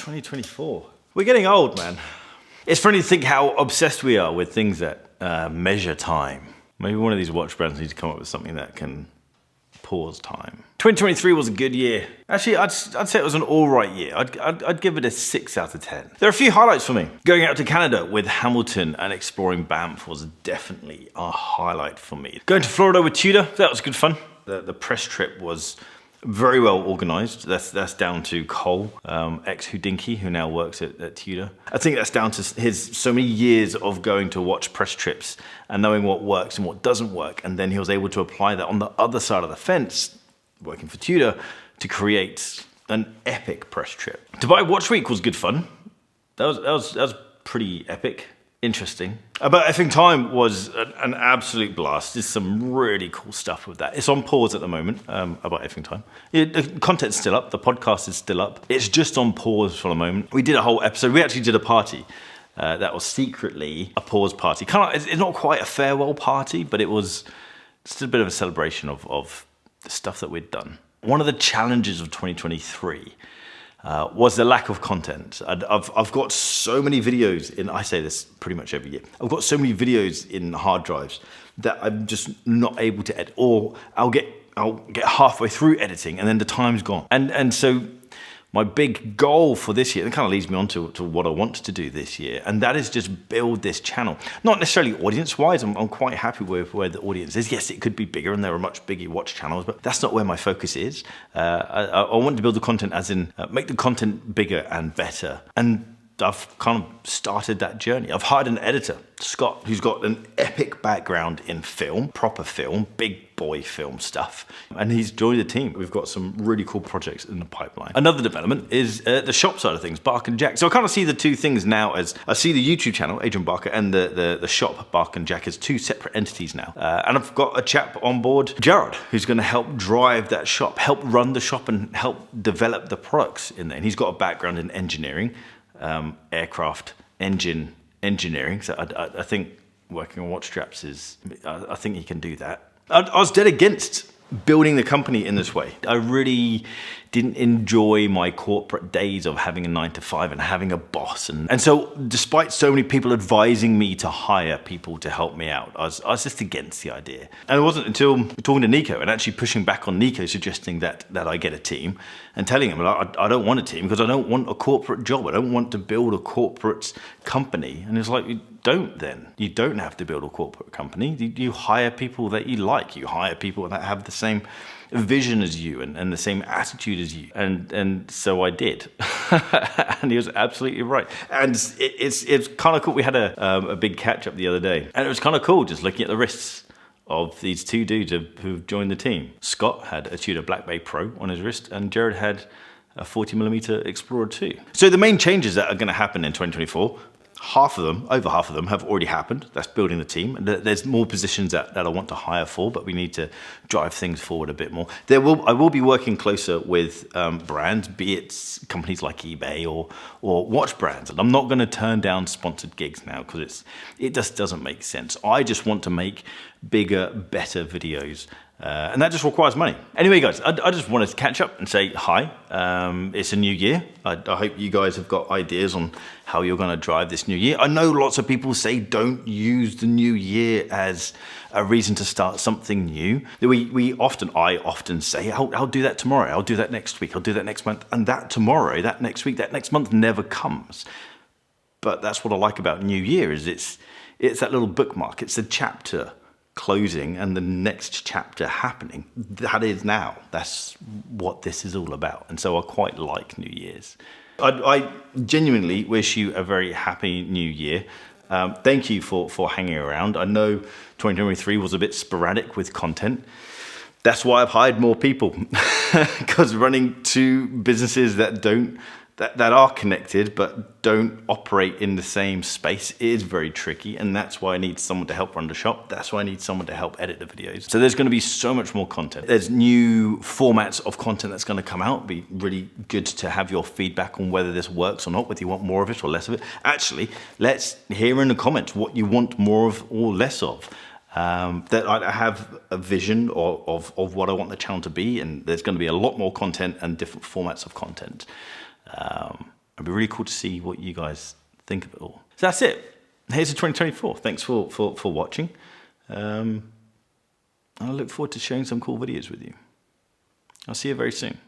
2024. We're getting old, man. It's funny to think how obsessed we are with things that measure time. Maybe one of these watch brands needs to come up with something that can pause time. 2023 was a good year. Actually, I'd say it was an all right year. I'd give it a 6 out of 10. There are a few highlights for me. Going out to Canada with Hamilton and exploring Banff was definitely a highlight for me. Going to Florida with Tudor, that was good fun. The press trip was very well organised. That's down to Cole, ex-Houdinki, who now works at Tudor. I think that's down to his so many years of going to watch press trips and knowing what works and what doesn't work. And then he was able to apply that on the other side of the fence, working for Tudor, to create an epic press trip. Dubai Watch Week was good fun. That was pretty epic. Interesting. About Effing Time was an absolute blast. There's some really cool stuff with that. It's on pause at the moment, About Effing Time. The content's still up. The podcast is still up. It's just on pause for the moment. We did a whole episode. We actually did a party that was secretly a pause party. It's not quite a farewell party, but it was just a bit of a celebration of the stuff that we'd done. One of the challenges of 2023 was the lack of content. I've got so many videos in, I say this pretty much every year, I've got so many videos in hard drives that I'm just not able to edit, or I'll get halfway through editing and then the time's gone. And so my big goal for this year, and it kind of leads me on to what I want to do this year, and that is just build this channel. Not necessarily audience-wise, I'm quite happy with where the audience is. Yes, it could be bigger, and there are much bigger watch channels, but that's not where my focus is. I want to build the content as in make the content bigger and better. And I've kind of started that journey. I've hired an editor, Scott, who's got an epic background in film, proper film, big boy film stuff. And he's joined the team. We've got some really cool projects in the pipeline. Another development is the shop side of things, Bark and Jack. So I kind of see the two things now as, I see the YouTube channel, Adrian Barker, and the shop, Bark and Jack, as two separate entities now. And I've got a chap on board, Jared, who's going to help drive that shop, help run the shop and help develop the products in there. And he's got a background in engineering. Aircraft engine engineering. So I think working on watch straps is, I think he can do that. I was dead against building the company in this way. I really didn't enjoy my corporate days of having a 9-to-5 and having a boss. And so despite so many people advising me to hire people to help me out, I was just against the idea. And it wasn't until talking to Nico and actually pushing back on Nico, suggesting that I get a team and telling him, I don't want a team because I don't want a corporate job. I don't want to build a corporate company. And it's like, you don't then. You don't have to build a corporate company. You hire people that you like. You hire people that have the same vision as you and the same attitude as you. And so I did. And he was absolutely right. And it's kind of cool. We had a big catch up the other day. And it was kind of cool just looking at the wrists of these two dudes who've joined the team. Scott had a Tudor Black Bay Pro on his wrist, and Jared had a 40mm Explorer 2. So the main changes that are going to happen in 2024, over half of them have already happened. That's building the team. There's more positions that I want to hire for, but we need to drive things forward a bit more. I will be working closer with brands, be it companies like eBay or watch brands. And I'm not going to turn down sponsored gigs now because it just doesn't make sense. I just want to make bigger, better videos. And that just requires money. Anyway, guys, I just wanted to catch up and say hi. It's a new year. I hope you guys have got ideas on how you're going to drive this new year. I know lots of people say don't use the new year as a reason to start something new. I often say, I'll do that tomorrow. I'll do that next week. I'll do that next month. And that tomorrow, that next week, that next month never comes. But that's what I like about New Year is it's that little bookmark. It's a chapter closing and the next chapter happening. That is now. That's what this is all about. And so I quite like New Year's. I genuinely wish you a very happy new year. Thank you for hanging around. I know 2023 was a bit sporadic with content. That's why I've hired more people, because running two businesses that are connected but don't operate in the same space is very tricky, and that's why I need someone to help run the shop. That's why I need someone to help edit the videos. So there's going to be so much more content. There's new formats of content that's going to come out. It'd be really good to have your feedback on whether this works or not, whether you want more of it or less of it. Actually, let's hear in the comments what you want more of or less of. That I have a vision of what I want the channel to be, and there's going to be a lot more content and different formats of content. I'd be be really cool to see what you guys think of it all. So that's it. Here's to 2024. Thanks for watching. I look forward to sharing some cool videos with you. I'll see you very soon.